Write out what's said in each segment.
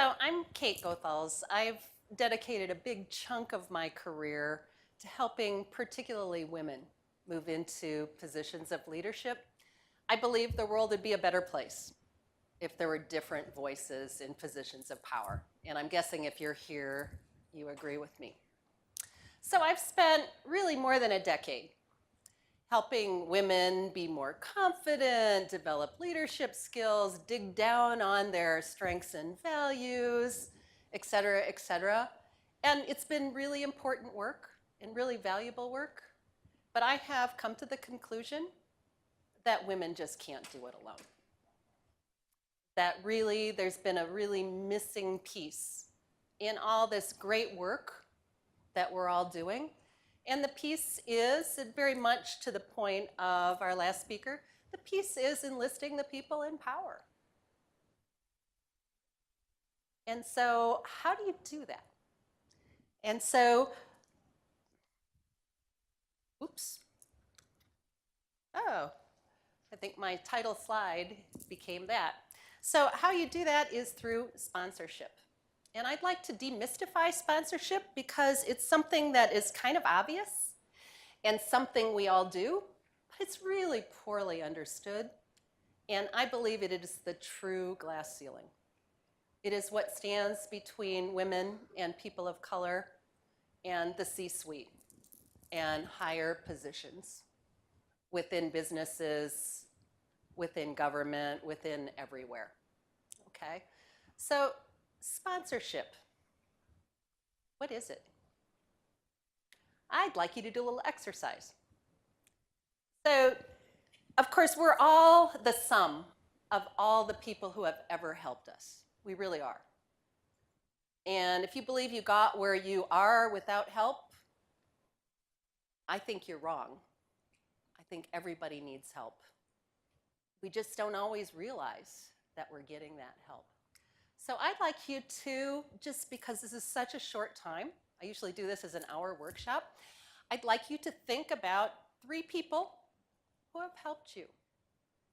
So I'm Kate Goethals. I've dedicated a big chunk of my career to helping particularly women move into positions of leadership. I believe the world would be a better place if there were different voices in positions of power. And I'm guessing if you're here, you agree with me. So I've spent really more than a decade helping women be more confident, develop leadership skills, dig down on their strengths and values, et cetera, et cetera. And it's been really important work and really valuable work. But I have come to the conclusion that women just can't do it alone. That really, there's been a really missing piece in all this great work that we're all doing. And the piece is, very much to the point of our last speaker, the piece is enlisting the people in power. And so how do you do that? And so, oops. Oh, I think my title slide became that. So how you do that is through sponsorship. And I'd like to demystify sponsorship because it's something that is kind of obvious and something we all do, but it's really poorly understood. And I believe it is the true glass ceiling. It is what stands between women and people of color and the C-suite and higher positions within businesses, within government, within everywhere. Okay? So sponsorship, what is it? I'd like you to do a little exercise. So, of course, we're all the sum of all the people who have ever helped us. We really are. And if you believe you got where you are without help, I think you're wrong. I think everybody needs help. We just don't always realize that we're getting that help. So I'd like you to, just because this is such a short time, I usually do this as an hour workshop, I'd like you to think about 3 people who have helped you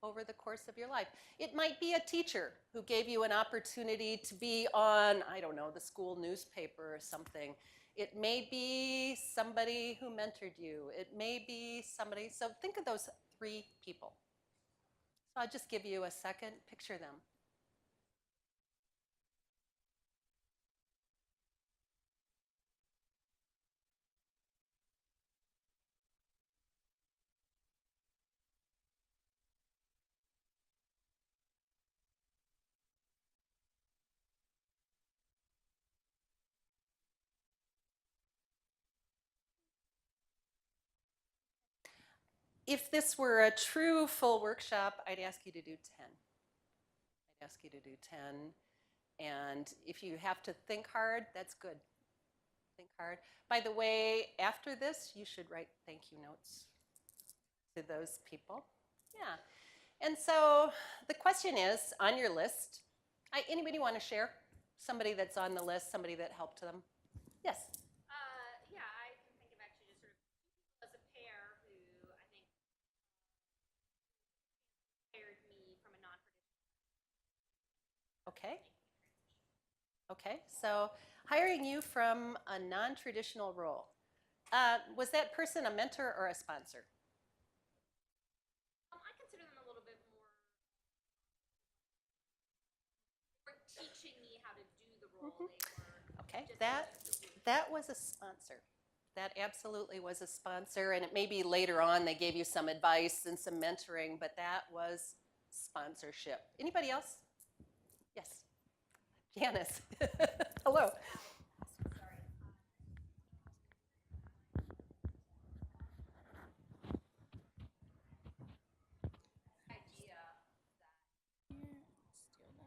over the course of your life. It might be a teacher who gave you an opportunity to be on, I don't know, the school newspaper or something. It may be somebody who mentored you. It may be somebody, so think of those 3 people. So I'll just give you a second, picture them. If this were a true full workshop, I'd ask you to do 10. I'd ask you to do 10. And if you have to think hard, that's good. Think hard. By the way, after this, you should write thank you notes to those people. Yeah. And so the question is, on your list, anybody want to share? Somebody that's on the list, somebody that helped them? Yes. Yeah, I can think of actually just sort of as a pair who I think hired me from a non-traditional. Okay. Okay, so hiring you from a non-traditional role. Was that person a mentor or a sponsor? I consider them a little bit more teaching me how to do the role. Mm-hmm. They were Okay, just that was a sponsor. That absolutely was a sponsor, and it may be later on they gave you some advice and some mentoring, but that was sponsorship. Anybody else? Yes. Janice. Hello. sorry. Idea Mhm. basically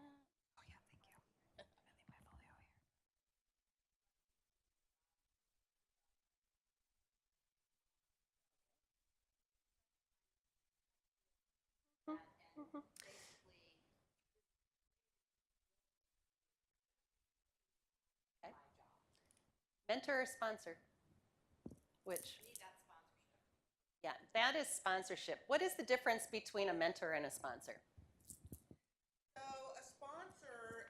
Okay. Mentor or sponsor? Which? I need that sponsorship. Yeah, that is sponsorship. What is the difference between a mentor and a sponsor? So a sponsor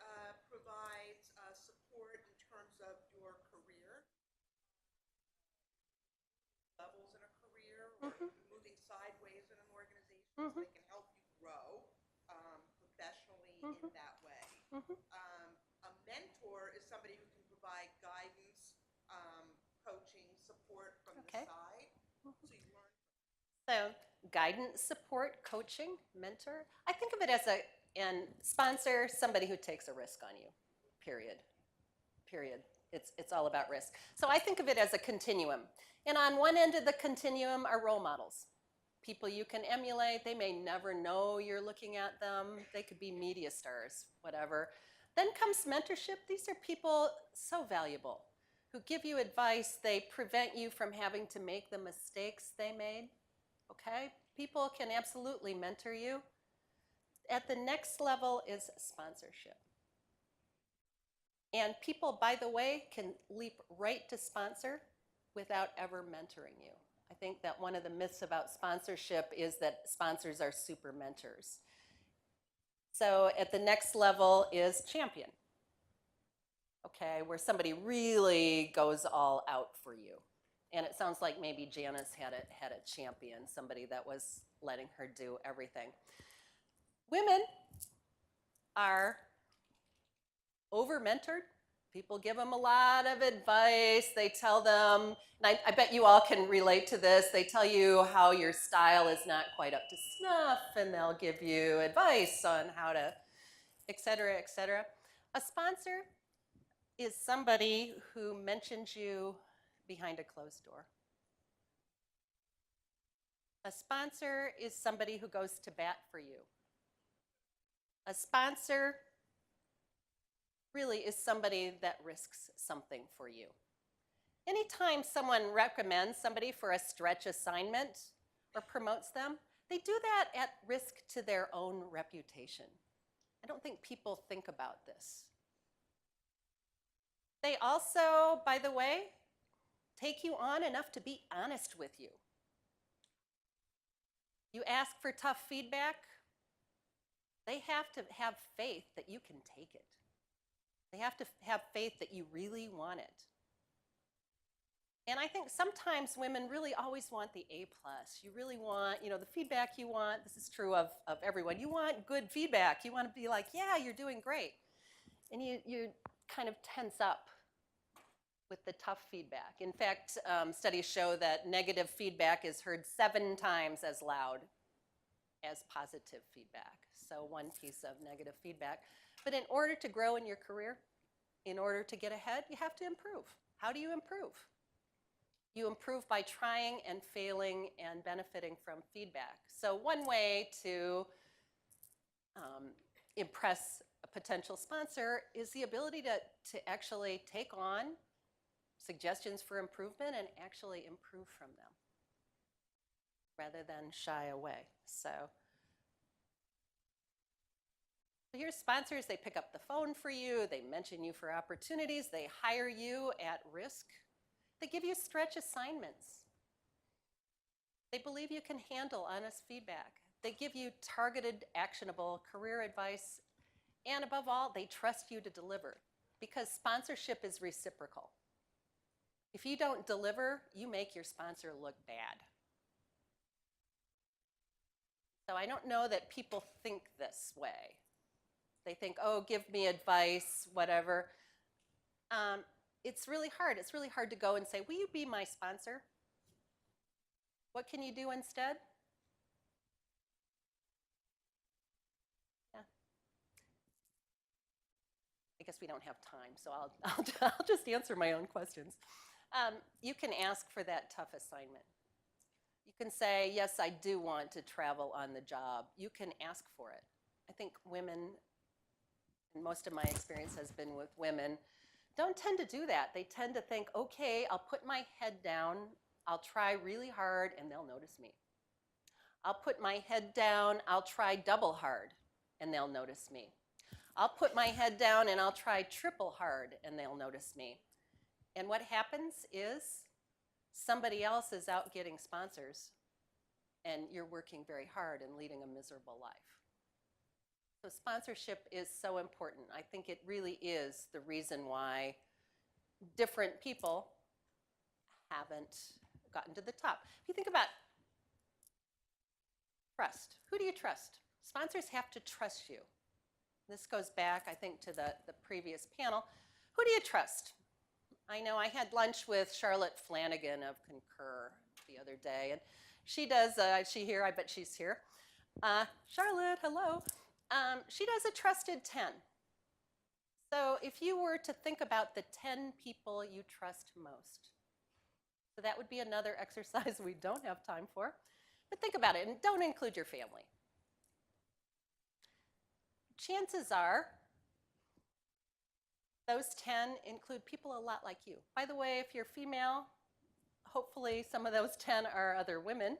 provides moving sideways in an organization, so Mhm. they can help you grow professionally Mhm. in that way. Mhm. A mentor is somebody who can provide guidance, coaching, support from the Okay. side, so you learn. So guidance, support, coaching, mentor. I think of it as and sponsor, somebody who takes a risk on you. Period. Period. It's all about risk. So I think of it as a continuum. And on one end of the continuum are role models. People you can emulate. They may never know you're looking at them. They could be media stars, whatever. Then comes mentorship. These are people so valuable who give you advice. They prevent you from having to make the mistakes they made. Okay? People can absolutely mentor you. At the next level is sponsorship. And people, by the way, can leap right to sponsor without ever mentoring you. I think that one of the myths about sponsorship is that sponsors are super mentors. So at the next level is champion, okay, where somebody really goes all out for you. And it sounds like maybe Janice had a champion, somebody that was letting her do everything. Women are over mentored. People give them a lot of advice. They tell them, and I bet you all can relate to this, they tell you how your style is not quite up to snuff, and they'll give you advice on how to, et cetera, et cetera. A sponsor is somebody who mentions you behind a closed door. A sponsor is somebody who goes to bat for you. A sponsor really is somebody that risks something for you. Anytime someone recommends somebody for a stretch assignment or promotes them, they do that at risk to their own reputation. I don't think people think about this. They also, by the way, take you on enough to be honest with you. You ask for tough feedback, they have to have faith that you can take it. They have to have faith that you really want it. And I think sometimes women really always want the A+. You really want, the feedback you want. This is true of everyone. You want good feedback. You want to be like, yeah, you're doing great. And you kind of tense up with the tough feedback. In fact, studies show that negative feedback is heard 7 times as loud as positive feedback. So one piece of negative feedback. But in order to grow in your career, in order to get ahead, you have to improve. How do you improve? You improve by trying and failing and benefiting from feedback. So one way to impress a potential sponsor is the ability to actually take on suggestions for improvement and actually improve from them rather than shy away. So here's sponsors. They pick up the phone for you. They mention you for opportunities. They hire you at risk. They give you stretch assignments. They believe you can handle honest feedback. They give you targeted, actionable career advice. And above all, they trust you to deliver because sponsorship is reciprocal. If you don't deliver, you make your sponsor look bad. So I don't know that people think this way. They think, oh, give me advice, whatever. It's really hard. It's really hard to go and say, will you be my sponsor? What can you do instead? Yeah. I guess we don't have time, so I'll just answer my own questions. You can ask for that tough assignment. You can say, yes, I do want to travel on the job. You can ask for it. I think women, and most of my experience has been with women, don't tend to do that. They tend to think, okay, I'll put my head down, I'll try really hard, and they'll notice me. I'll put my head down, I'll try double hard, and they'll notice me. I'll put my head down and I'll try triple hard, and they'll notice me. And what happens is somebody else is out getting sponsors, and you're working very hard and leading a miserable life. So sponsorship is so important. I think it really is the reason why different people haven't gotten to the top. If you think about Trust. Who do you trust? Sponsors have to trust you. This goes back, I think, to the previous panel. Who do you trust? I know I had lunch with Charlotte Flanagan of Concur the other day, and she does, is she here? I bet she's here. Charlotte, hello. She does a trusted 10. So if you were to think about the 10 people you trust most, so that would be another exercise we don't have time for, but think about it, and don't include your family. Chances are those 10 include people a lot like you. By the way, if you're female, hopefully some of those 10 are other women.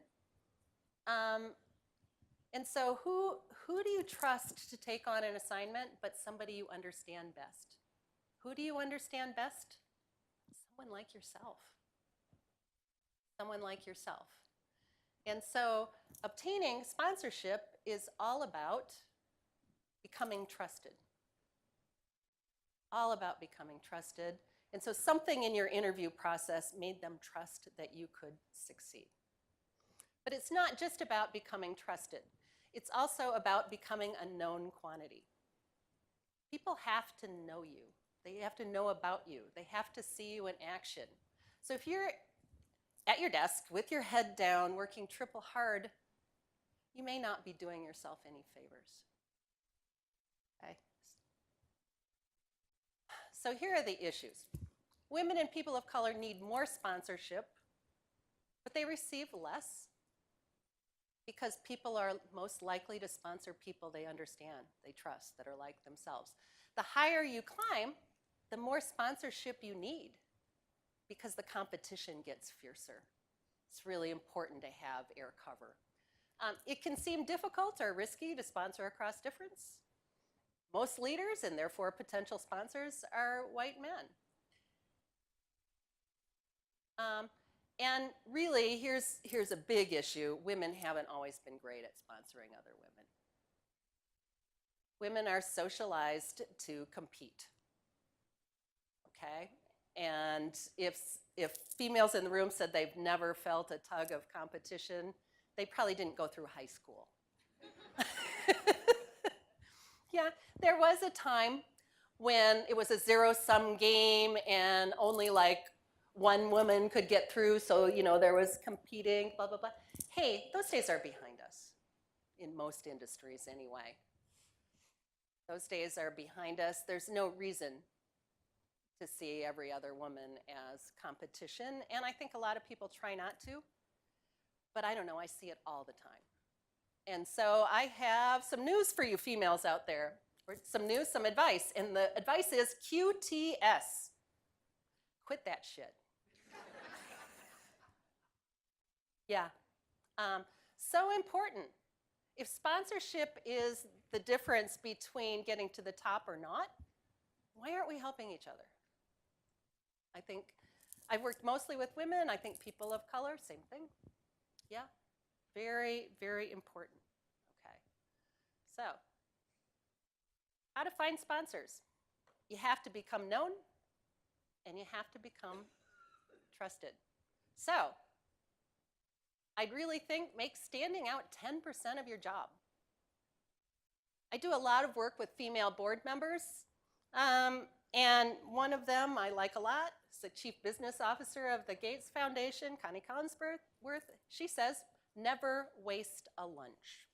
And so who do you trust to take on an assignment, but somebody you understand best? Who do you understand best? Someone like yourself. Someone like yourself. And so obtaining sponsorship is all about becoming trusted. All about becoming trusted. And so something in your interview process made them trust that you could succeed. But it's not just about becoming trusted. It's also about becoming a known quantity. People have to know you. They have to know about you. They have to see you in action. So if you're at your desk with your head down, working triple hard, you may not be doing yourself any favors. Okay? So here are the issues. Women and people of color need more sponsorship, but they receive less because people are most likely to sponsor people they understand, they trust, that are like themselves. The higher you climb, the more sponsorship you need because the competition gets fiercer. It's really important to have air cover. It can seem difficult or risky to sponsor across difference. Most leaders, and therefore potential sponsors, are white men. And really, here's a big issue. Women haven't always been great at sponsoring other women. Women are socialized to compete, okay? And if females in the room said they've never felt a tug of competition, they probably didn't go through high school. Yeah, there was a time when it was a zero-sum game and only like one woman could get through, so there was competing, blah, blah, blah. Hey, those days are behind us, in most industries anyway. Those days are behind us. There's no reason to see every other woman as competition, and I think a lot of people try not to, but I don't know, I see it all the time. And so I have some news for you females out there, or some news, some advice, and the advice is QTS. Quit that shit. Yeah, so important. If sponsorship is the difference between getting to the top or not, why aren't we helping each other? I think I've worked mostly with women. I think people of color, same thing. Yeah, very, very important. Okay, so how to find sponsors? You have to become known, and you have to become trusted. So I'd really think make standing out 10% of your job. I do a lot of work with female board members, and one of them I like a lot is the Chief Business Officer of the Gates Foundation, Connie Collinsworth. She says, never waste a lunch.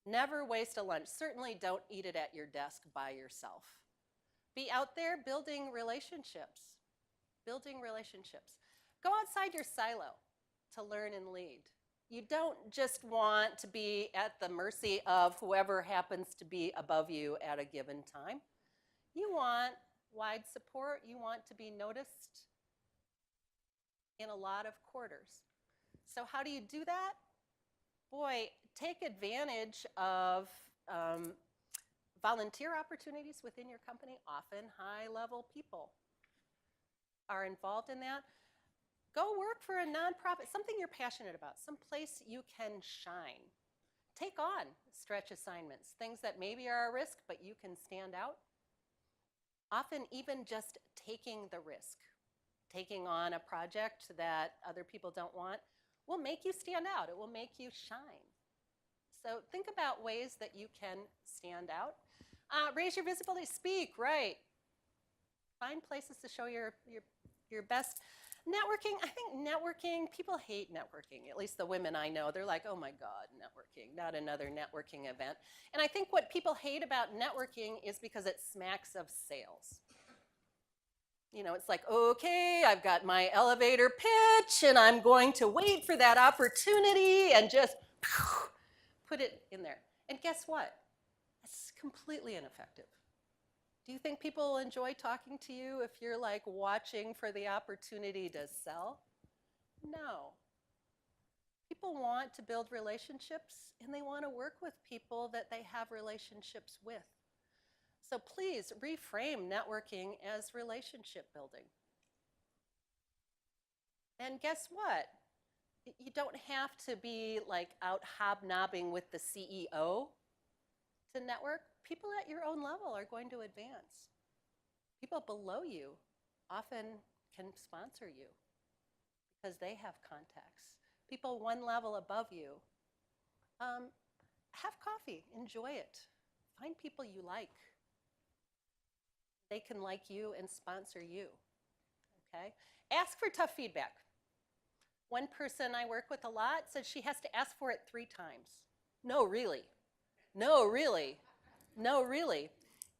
Never waste a lunch. Certainly don't eat it at your desk by yourself. Be out there building relationships. Building relationships. Go outside your silo to learn and lead. You don't just want to be at the mercy of whoever happens to be above you at a given time. You want wide support. You want to be noticed in a lot of quarters. So how do you do that? Boy, take advantage of volunteer opportunities within your company. Often high-level people are involved in that. Go work for a nonprofit, something you're passionate about, some place you can shine. Take on stretch assignments, things that maybe are a risk, but you can stand out. Often even just taking the risk, taking on a project that other people don't want, will make you stand out. It will make you shine. So think about ways that you can stand out. Raise your visibility, speak, right. Find places to show your best. Networking, I think networking, people hate networking, at least the women I know. They're like, oh my God, networking, not another networking event. And I think what people hate about networking is because it smacks of sales. You know, it's like, okay, I've got my elevator pitch and I'm going to wait for that opportunity and just put it in there. And guess what? It's completely ineffective. Do you think people enjoy talking to you if you're like watching for the opportunity to sell? No. People want to build relationships and they want to work with people that they have relationships with. So please reframe networking as relationship building. And guess what? You don't have to be like out hobnobbing with the CEO to network. People at your own level are going to advance. People below you often can sponsor you because they have contacts. People one level above you, have coffee, enjoy it. Find people you like. They can like you and sponsor you, okay? Ask for tough feedback. One person I work with a lot said she has to ask for it 3 times. No, really. No, really. No, really.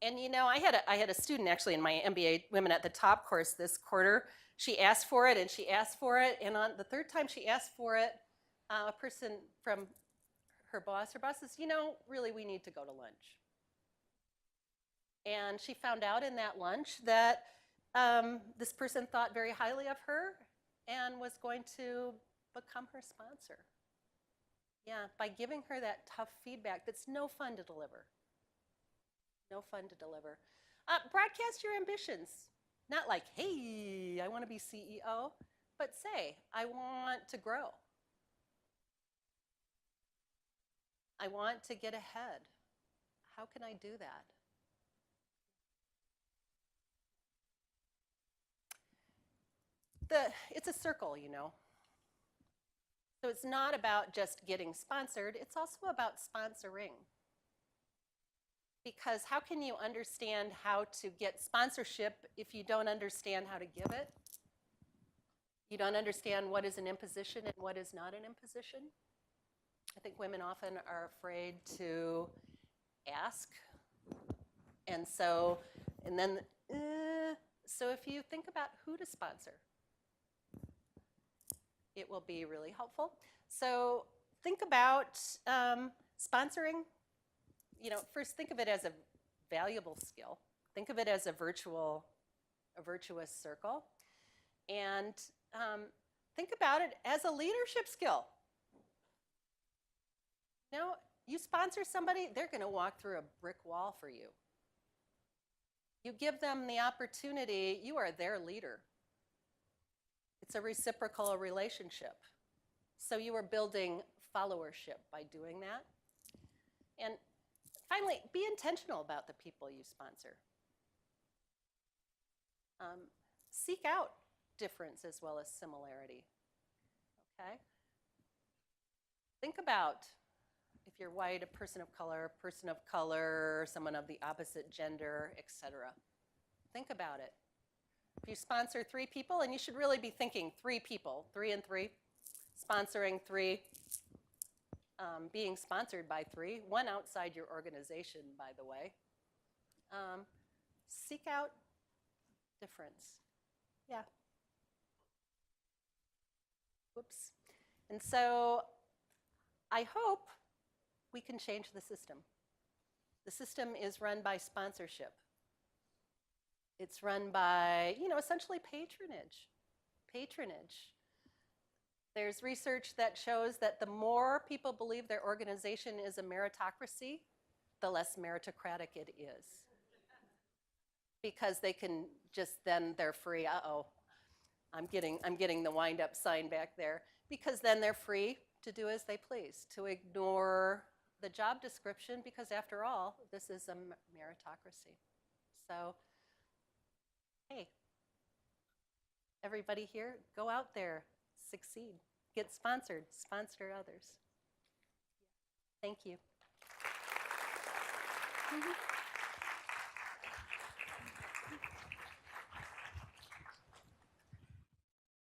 And you know, I had a student actually in my MBA Women at the Top course this quarter. She asked for it and she asked for it, and on the 3rd time she asked for it, a person from her boss says, you know, really we need to go to lunch. And she found out in that lunch that this person thought very highly of her and was going to become her sponsor. Yeah, by giving her that tough feedback that's no fun to deliver. No fun to deliver. Broadcast your ambitions. Not like, hey, I want to be CEO, but say, I want to grow. I want to get ahead. How can I do that? It's a circle, you know. So it's not about just getting sponsored, it's also about sponsoring. Because how can you understand how to get sponsorship if you don't understand how to give it? You don't understand what is an imposition and what is not an imposition? I think women often are afraid to ask. And so, so if you think about who to sponsor, it will be really helpful. So think about sponsoring. You know, first think of it as a valuable skill. Think of it as a virtuous circle. And think about it as a leadership skill. You know, you sponsor somebody, they're going to walk through a brick wall for you. You give them the opportunity, you are their leader. It's a reciprocal relationship. So you are building followership by doing that. And finally, be intentional about the people you sponsor. Seek out difference as well as similarity, okay? Think about if you're white, a person of color, someone of the opposite gender, etc. Think about it. If you sponsor 3 people, and you should really be thinking 3 people, 3 and 3, sponsoring 3, being sponsored by 3, 1 outside your organization, by the way. Seek out difference. Yeah. Whoops. And so I hope we can change the system. The system is run by sponsorship. It's run by, you know, essentially patronage. Patronage. There's research that shows that the more people believe their organization is a meritocracy, the less meritocratic it is. Because they can just, then they're free. Uh-oh, I'm getting the wind-up sign back there. Because then they're free to do as they please, to ignore the job description, because after all, this is a meritocracy. So, hey, everybody here, go out there, succeed, get sponsored, sponsor others. Thank you.